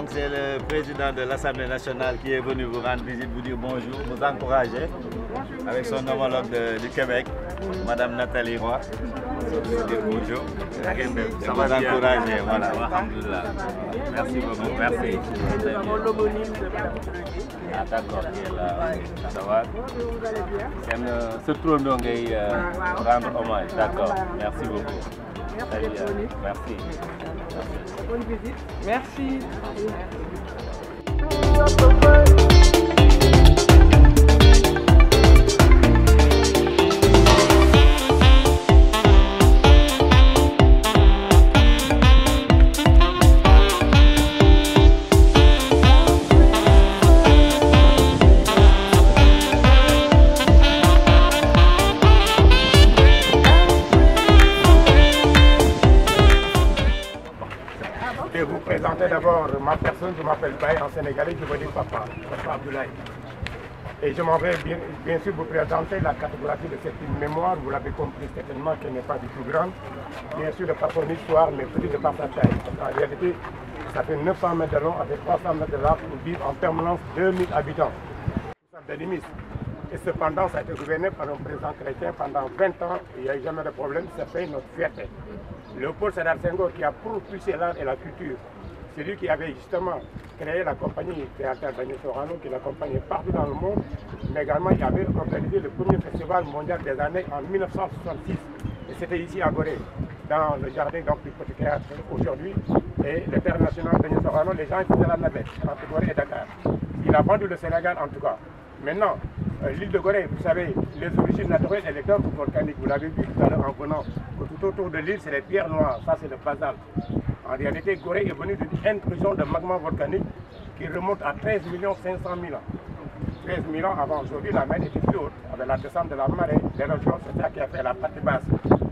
Donc c'est le président de l'Assemblée nationale qui est venu vous rendre visite, vous dire bonjour, vous encourager avec son homologue du Québec, Madame Nathalie Roy. Bonjour. Ça va encourager, voilà. Alhamdulillah. Merci beaucoup, merci. Nous avons l'homonyme de Mme Trudé. Ah d'accord, ça va. Ce trône ngay rendre hommage, d'accord. Merci beaucoup. Merci d'être venu. Merci. Bonne visite. Merci. Je vais vous présenter d'abord ma personne, je m'appelle Baye, en sénégalais, je veux dire Papa Abdoulaye. Et je m'en vais bien sûr vous présenter la cartographie de cette mémoire, vous l'avez compris certainement qu'elle n'est pas du tout grande, bien sûr de par son histoire, mais petite de par sa taille. En réalité, ça fait 900 mètres de long, avec 300 mètres de large, pour vivre en permanence 2000 habitants. Et cependant, ça a été gouverné par un président chrétien pendant 20 ans, il n'y a eu jamais de problème, ça fait notre fierté. Léopold Sédar Senghor qui a propulsé l'art et la culture, c'est lui qui avait justement créé la compagnie théâtrale Daniel Sorano qui l'accompagnait partout dans le monde, mais également il avait organisé le premier festival mondial des années en 1966. Et c'était ici à Gorée, dans le jardin du Petit Théâtre aujourd'hui. Et le père national Daniel Sorano, les gens faisaient la navette entre Gorée et Dakar. Il a vendu le Sénégal en tout cas. Maintenant, l'île de Gorée, vous savez, les origines naturelles et les corps volcaniques, vous l'avez vu tout à l'heure en venant, que tout autour de l'île, c'est les pierres noires, ça c'est le basalte. En réalité, Gorée est venue d'une intrusion de magma volcanique qui remonte à 13 500 000 ans. 13 000 ans avant aujourd'hui, la mer était plus haute, avec la descente de la marée, l'érosion, c'est ça qui a fait la partie basse.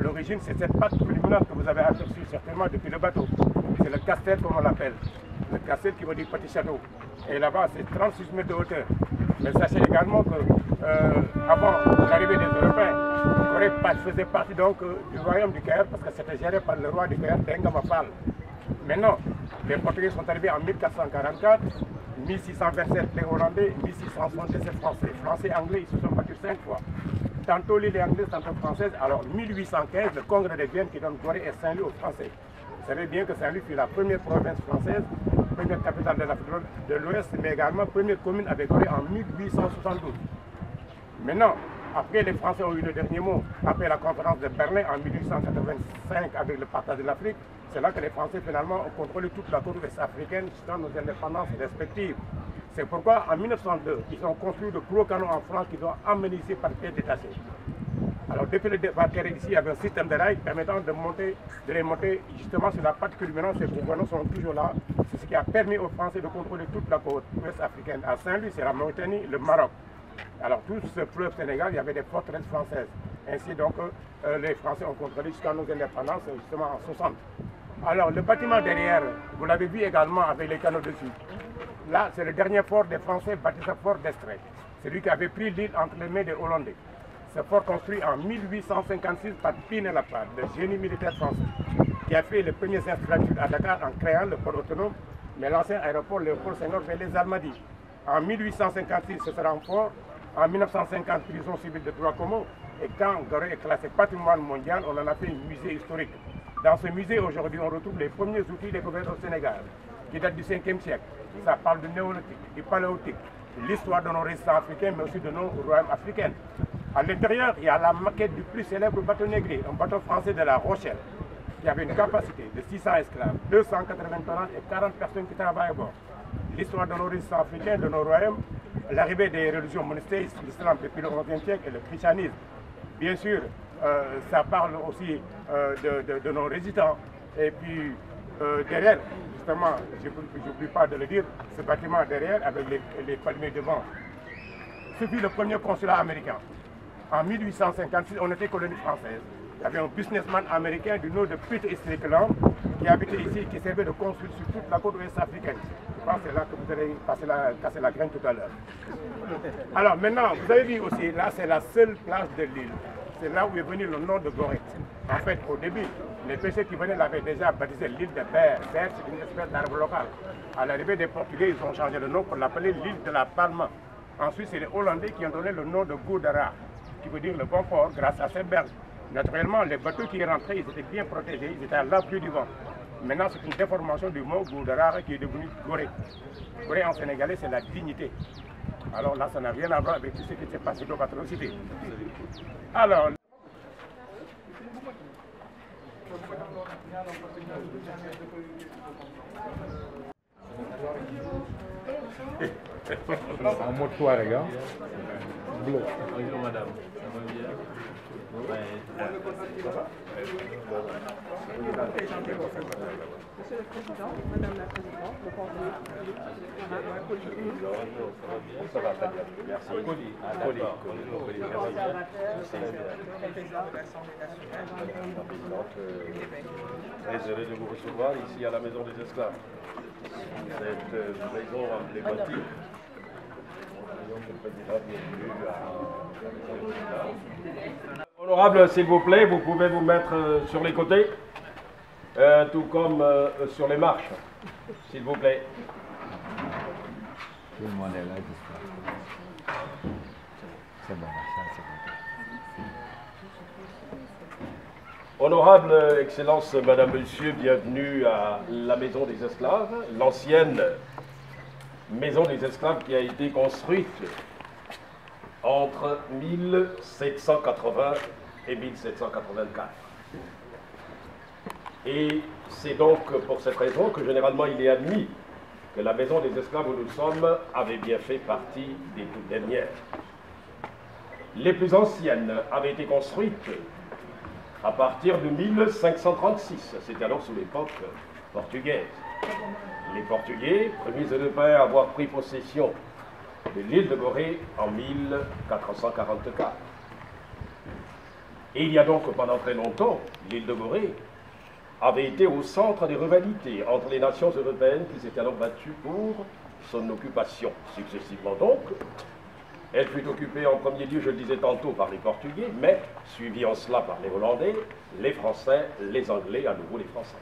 L'origine, c'est cette patte fulminante que vous avez aperçue certainement depuis le bateau. C'est le castel, comme on l'appelle. Le castel qui veut dire petit château. Et là-bas, c'est 36 mètres de hauteur. Mais sachez également que avant l'arrivée des Européens, Gorée faisait partie donc du royaume du Caire parce que c'était géré par le roi du Caire, Tengama Fall. Maintenant, les Portugais sont arrivés en 1444, 1627 les Hollandais, 1677 Français. Français et Anglais, ils se sont battus 5 fois. Tantôt l'île est anglaise, tantôt française. Alors 1815, le congrès de Vienne qui donne Gorée et Saint-Louis aux Français. Vous savez bien que Saint-Louis fut la première province française, première capitale de l'Afrique de l'Ouest, mais également première commune avec Gorée en 1872. Maintenant, après les Français ont eu le dernier mot, après la conférence de Berlin en 1885 avec le partage de l'Afrique, c'est là que les Français finalement ont contrôlé toute la côte ouest africaine jusqu'à nos indépendances respectives. C'est pourquoi en 1902, ils ont construit de gros canons en France qu'ils ont emmenés ici par pied détaché. Alors depuis le débarquement ici, il y avait un système de rails permettant de les monter justement sur la partie culminante. Ces gros canons sont toujours là. C'est ce qui a permis aux Français de contrôler toute la côte ouest africaine. À Saint-Louis, c'est la Mauritanie, le Maroc. Alors tout ce fleuve Sénégal, il y avait des forteresses françaises. Ainsi donc, les Français ont contrôlé jusqu'à nos indépendances, justement en 60. Alors le bâtiment derrière, vous l'avez vu également avec les canaux dessus. Là, c'est le dernier fort des Français, baptisé fort d'Estrée. C'est lui qui avait pris l'île entre les mains des Hollandais. Ce fort construit en 1856 par Pinet-Laprade, le génie militaire français, qui a fait les premières installations à Dakar en créant le port autonome, mais l'ancien aéroport Léopold Senghor fait les Almadies. En 1856, ce sera un fort. En 1950, prison civile de droit commun. Et quand Gorée est classé patrimoine mondial, on en a fait un musée historique. Dans ce musée, aujourd'hui, on retrouve les premiers outils découverts au Sénégal, qui datent du 5e siècle. Ça parle du néolithique, du paléolithique, l'histoire de nos résistants africains, mais aussi de nos royaumes africains. À l'intérieur, il y a la maquette du plus célèbre bateau négrier, un bateau français de La Rochelle, qui avait une capacité de 600 esclaves, 280 tonnes et 40 personnes qui travaillent à bord. L'histoire de nos résistants africains, de nos royaumes, l'arrivée des religions monothéistes, l'islam depuis le XIe siècle et le christianisme. Bien sûr, ça parle aussi de nos résistants. Et puis derrière, justement, je n'oublie pas de le dire, ce bâtiment derrière, avec les palmiers devant, ce fut le premier consulat américain. En 1856, on était colonie française. Il y avait un businessman américain du nom de Peter Strickland qui habitait ici, qui servait de consul sur toute la côte ouest africaine. Je pense que c'est là que vous allez casser la graine tout à l'heure. Alors maintenant, vous avez vu aussi, là c'est la seule plage de l'île. C'est là où est venu le nom de Gorée. En fait, au début, Les pêcheurs qui venaient l'avaient déjà baptisé l'île de Berre. Berre, c'est une espèce d'arbre local. À l'arrivée des Portugais, ils ont changé le nom pour l'appeler l'île de la Palma. Ensuite, c'est les Hollandais qui ont donné le nom de Goudara, qui veut dire le bon port, grâce à ces berges. Naturellement, les bateaux qui rentraient, ils étaient bien protégés, ils étaient à l'abri du vent. Maintenant, c'est une déformation du mot Goudara qui est devenu Gorée. Gorée en sénégalais, c'est la dignité. Alors là, ça n'a rien à voir avec tout ce qui s'est passé dans votre cité. Alors... En mode toit, les gars. Bleu. Bonjour madame. Ça va bien? Monsieur le Président, Madame la Présidente, le conseiller Ça va très bien. Merci. Très heureux de vous recevoir ici à la Maison des Esclaves. Cette maison emblématique. Honorable, s'il vous plaît, vous pouvez vous mettre sur les côtés, tout comme sur les marches, s'il vous plaît. Tout le monde est là, j'espère. C'est bon, ça, c'est bon. Honorable Excellence, Madame, Monsieur, bienvenue à la Maison des Esclaves, l'ancienne Maison des Esclaves qui a été construite entre 1780 et 1784. Et c'est donc pour cette raison que généralement il est admis que la Maison des Esclaves où nous sommes avait bien fait partie des toutes dernières. Les plus anciennes avaient été construites à partir de 1536, c'était alors sous l'époque portugaise. Les Portugais, premiers Européens à avoir pris possession de l'île de Gorée en 1444. Et il y a donc pendant très longtemps, l'île de Gorée avait été au centre des rivalités entre les nations européennes qui s'étaient alors battues pour son occupation. Successivement donc, elle fut occupée en premier lieu, je le disais tantôt, par les Portugais, mais suivie en cela par les Hollandais, les Français, les Anglais, à nouveau les Français.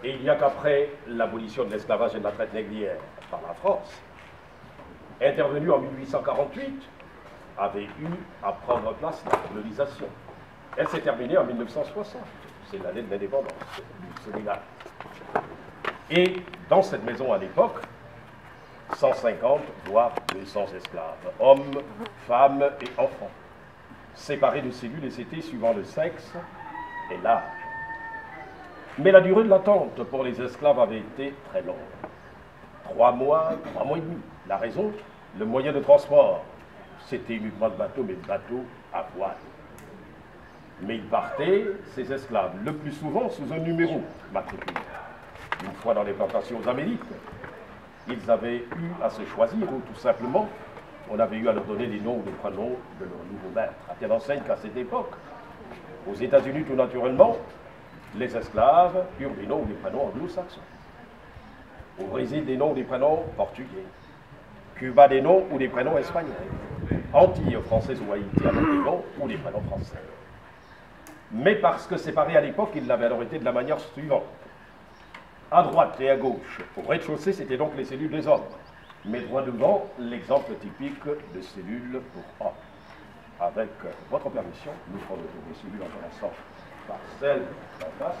Et il n'y a qu'après l'abolition de l'esclavage et de la traite négrière par la France, intervenue en 1848, avait eu à prendre place la colonisation. Elle s'est terminée en 1960, c'est l'année de l'indépendance du Sénégal. Et dans cette maison à l'époque, 150 voire 200 esclaves, hommes, femmes et enfants, séparés de cellules et c'était suivant le sexe et l'âge. Mais la durée de l'attente pour les esclaves avait été très longue. 3 mois, 3 mois et demi. La raison, le moyen de transport, c'était uniquement le bateau, mais le bateau à voile. Mais ils partaient, ces esclaves, le plus souvent sous un numéro matriculaire. Une fois dans les plantations aux Amériques, ils avaient eu à se choisir, ou tout simplement, on avait eu à leur donner les noms ou les prénoms de leur nouveau maître. À telle enseigne qu'à cette époque, aux États-Unis tout naturellement, les esclaves eurent des noms ou des prénoms anglo-saxons. Au Brésil, des noms ou des prénoms portugais. Cuba, des noms ou des prénoms espagnols. Antilles françaises ou Haïti, avec des noms ou des prénoms français. Mais parce que séparés à l'époque, ils l'avaient alors été de la manière suivante. À droite et à gauche, au rez-de-chaussée, c'était donc les cellules des hommes. Mais droit devant, l'exemple typique de cellules pour hommes. Avec votre permission, nous ferons le tour des cellules en commençant par celle d'en face.